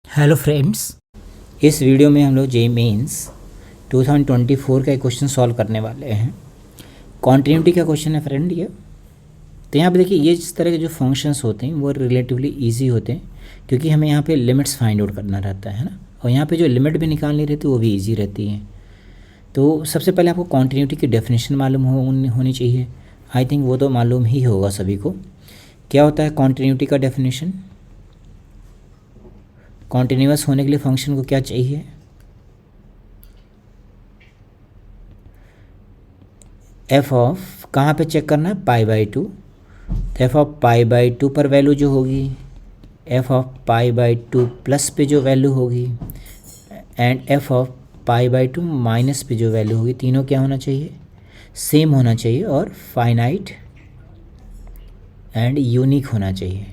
Hello friends, इस video में हम लोग जेईई मेंस 2024 का एक क्वेश्चन सॉल्व करने वाले हैं। कॉन्टिन्यूटी का क्वेश्चन है फ्रेंड ये। तो यहाँ पे देखिए, ये इस तरह के जो फंक्शंस होते हैं वो रिलेटिवली इजी होते हैं, क्योंकि हमें यहाँ पे लिमिट्स फाइंड आउट करना रहता है ना, और यहाँ पे जो लिमिट भी निकालनी रहती है वो भी ईजी रहती है। तो सबसे पहले आपको कॉन्टिन्यूटी की डेफिनेशन मालूम होनी चाहिए। आई थिंक वो तो मालूम ही होगा सभी को। क्या होता है कॉन्टिन्यूटी का डेफिनेशन? कॉन्टिन्यूअस होने के लिए फंक्शन को क्या चाहिए? एफ ऑफ कहाँ पे चेक करना है? π/2। तो एफ ऑफ π/2 पर वैल्यू जो होगी, एफ ऑफ π/2 प्लस पे जो वैल्यू होगी, एंड एफ ऑफ π/2 माइनस पे जो वैल्यू होगी, तीनों क्या होना चाहिए? सेम होना चाहिए और फाइनाइट एंड यूनिक होना चाहिए।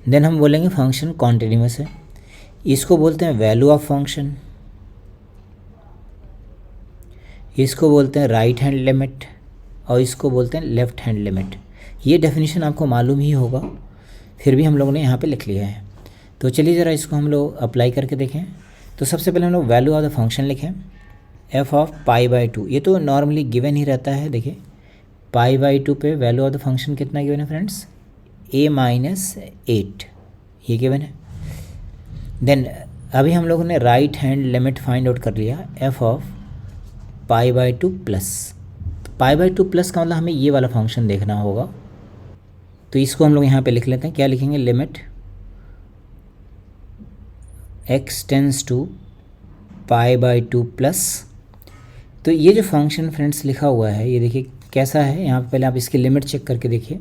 देन हम बोलेंगे फंक्शन कॉन्टिन्यूअस है। इसको बोलते हैं वैल्यू ऑफ फंक्शन, इसको बोलते हैं राइट हैंड लिमिट, और इसको बोलते हैं लेफ़्ट हैंड लिमिट। ये डेफिनेशन आपको मालूम ही होगा, फिर भी हम लोगों ने यहाँ पे लिख लिया है। तो चलिए ज़रा इसको हम लोग अप्लाई करके देखें। तो सबसे पहले हम लोग वैल्यू ऑफ द फंक्शन लिखें, एफ ऑफ π/2। ये तो नॉर्मली गिवन ही रहता है। देखिए π/2 पे वैल्यू ऑफ द फंक्शन कितना गिवन है फ्रेंड्स? a-8, ये गिवन है। देन अभी हम लोगों ने right hand limit find out कर लिया, एफ ऑफ π/2 प्लस। π/2 प्लस का मतलब हमें ये वाला फंक्शन देखना होगा। तो इसको हम लोग यहाँ पे लिख लेते हैं। क्या लिखेंगे? Limit x tends to π/2 plus. तो ये जो फंक्शन फ्रेंड्स लिखा हुआ है, ये देखिए कैसा है। यहाँ पे पहले आप इसकी लिमिट चेक करके देखिए।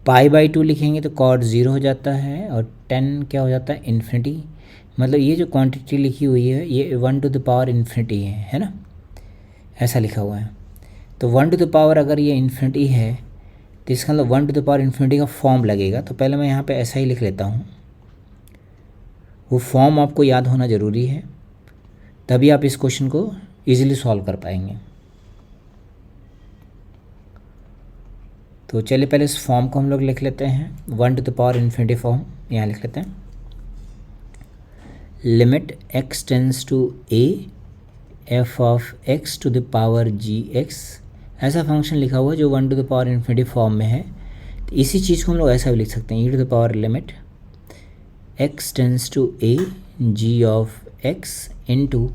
π/2 लिखेंगे तो cos 0 हो जाता है, और 10 क्या हो जाता है? इन्फिनिटी। मतलब ये जो क्वांटिटी लिखी हुई है ये 1 टू द पावर इन्फिनिटी है ना, ऐसा लिखा हुआ है। तो 1 टू द पावर अगर ये इन्फिनिटी है तो इसका मतलब 1 टू द पावर इन्फिनिटी का फॉर्म लगेगा। तो पहले मैं यहाँ पे ऐसा ही लिख लेता हूँ। वो फॉर्म आपको याद होना ज़रूरी है, तभी आप इस क्वेश्चन को ईजिली सॉल्व कर पाएंगे। तो चलिए पहले इस फॉर्म को हम लोग लिख लेते हैं। 1 to the power infinity form यहाँ लिख लेते हैं। Limit x tends to a f of x to the power gx, ऐसा फंक्शन लिखा हुआ है जो 1 to the power infinity form में है। तो इसी चीज़ को हम लोग ऐसा भी लिख सकते हैं, e to the power limit x tends to a g of x into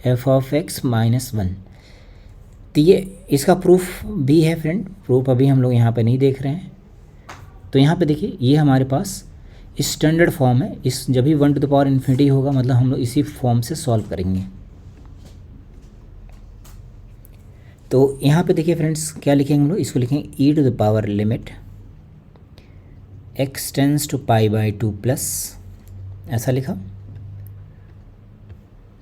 f of x minus 1। तो ये इसका प्रूफ भी है फ्रेंड। प्रूफ अभी हम लोग यहाँ पे नहीं देख रहे हैं। तो यहाँ पे देखिए, ये हमारे पास स्टैंडर्ड फॉर्म है। इस जब भी 1 टू द पावर इन्फिनिटी होगा मतलब हम लोग इसी फॉर्म से सॉल्व करेंगे। तो यहाँ पे देखिए फ्रेंड्स, क्या लिखेंगे हम लोग? इसको लिखेंगे e to the power limit x tends to π/2 plus, ऐसा लिखा।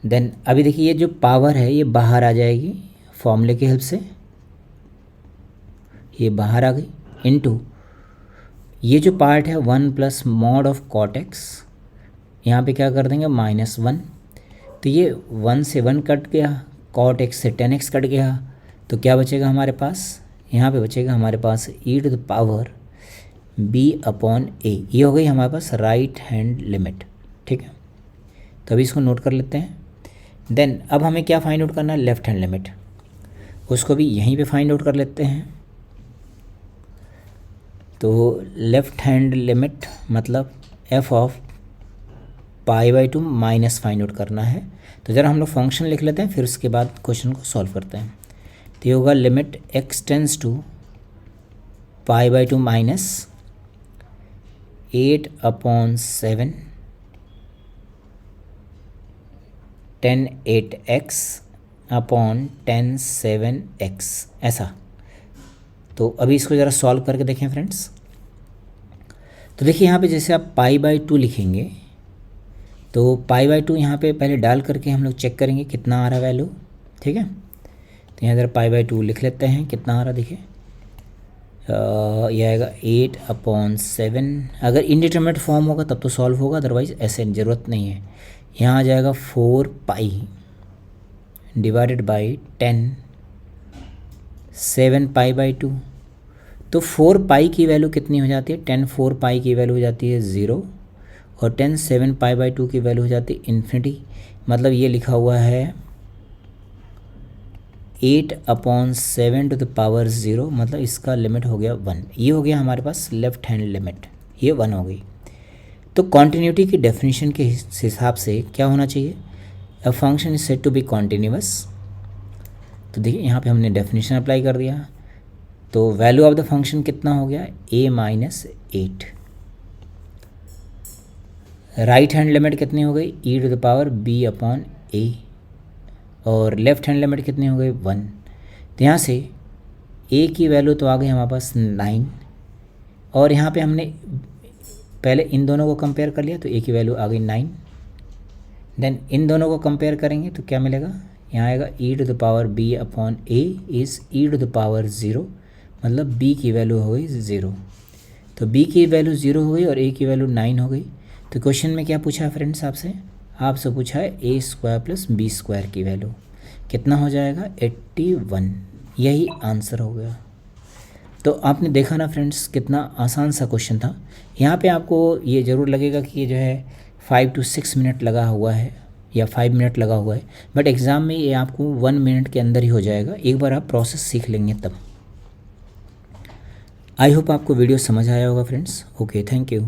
देन अभी देखिए, ये जो पावर है ये बाहर आ जाएगी फॉर्मूले की हेल्प से, ये बाहर आ गई। इनटू ये जो पार्ट है 1 plus mod of cot x, यहाँ पे क्या कर देंगे? -1। तो ये 1 से 1 कट गया, कॉट एक्स से 10x कट गया, तो क्या बचेगा हमारे पास? यहाँ पे बचेगा हमारे पास e to the power b/a। ये हो गई हमारे पास राइट हैंड लिमिट। ठीक है, तो अभी इसको नोट कर लेते हैं। देन अब हमें क्या फाइंड आउट करना है? Left hand limit. उसको भी यहीं पे फाइंड आउट कर लेते हैं। तो लेफ़्ट हैंड लिमिट मतलब F of π/2 minus find out करना है। तो ज़रा हम लोग फंक्शन लिख लेते हैं, फिर उसके बाद क्वेश्चन को सॉल्व करते हैं। तो ये होगा limit x tends to π/2 minus 8/7 10 8x upon 10 7x, ऐसा। तो अभी इसको ज़रा सॉल्व करके देखें फ्रेंड्स। तो देखिए यहाँ पे जैसे आप π/2 लिखेंगे तो π/2 यहाँ पे पहले डाल करके हम लोग चेक करेंगे कितना आ रहा वैल्यू। ठीक है, तो यहाँ ज़रा π/2 लिख लेते हैं, कितना आ रहा देखिए। यह आएगा 8/7। अगर इनडिटरमिनेट फॉर्म होगा तब तो सॉल्व होगा, अदरवाइज़ ऐसे ज़रूरत नहीं है। यहाँ आ जाएगा 4π डिवाइडेड बाई 10 7π/2। तो 4π की वैल्यू कितनी हो जाती है? 10 4π की वैल्यू हो जाती है 0, और 10 7 पाई बाई 2 की वैल्यू हो जाती है इन्फिनिटी, मतलब ये लिखा हुआ है 8/7 टू द पावर 0, मतलब इसका लिमिट हो गया 1। ये हो गया हमारे पास लेफ्ट हैंड लिमिट, ये 1 हो गई। तो कॉन्टिन्यूटी की डेफिनेशन के हिसाब से क्या होना चाहिए, a function is said to be continuous. तो देखिए यहाँ पे हमने डेफिनेशन अप्लाई कर दिया, तो वैल्यू ऑफ द फंक्शन कितना हो गया a-8। राइट हैंड लिमिट कितनी हो गई e⁻b/a, और लेफ्ट हैंड लिमिट कितनी हो गई 1। तो यहाँ से a की वैल्यू तो आ गई हमारे पास 9, और यहाँ पे हमने पहले इन दोनों को कंपेयर कर लिया तो a की वैल्यू आ गई 9। देन इन दोनों को कंपेयर करेंगे तो क्या मिलेगा, यहाँ आएगा e⁻b/a इज़ e⁻0, मतलब b की वैल्यू हो गई 0। तो b की वैल्यू 0 हो गई और a की वैल्यू 9 हो गई। तो क्वेश्चन में क्या पूछा है फ्रेंड्स आपसे, आपसे पूछा है a² + b² की वैल्यू कितना हो जाएगा 81, यही आंसर हो गया। तो आपने देखा ना फ्रेंड्स कितना आसान सा क्वेश्चन था। यहाँ पे आपको ये ज़रूर लगेगा कि ये जो है 5 to 6 मिनट लगा हुआ है या 5 मिनट लगा हुआ है, बट एग्ज़ाम में ये आपको 1 मिनट के अंदर ही हो जाएगा, एक बार आप प्रोसेस सीख लेंगे तब। आई होप आपको वीडियो समझ आया होगा फ्रेंड्स। Okay, thank you.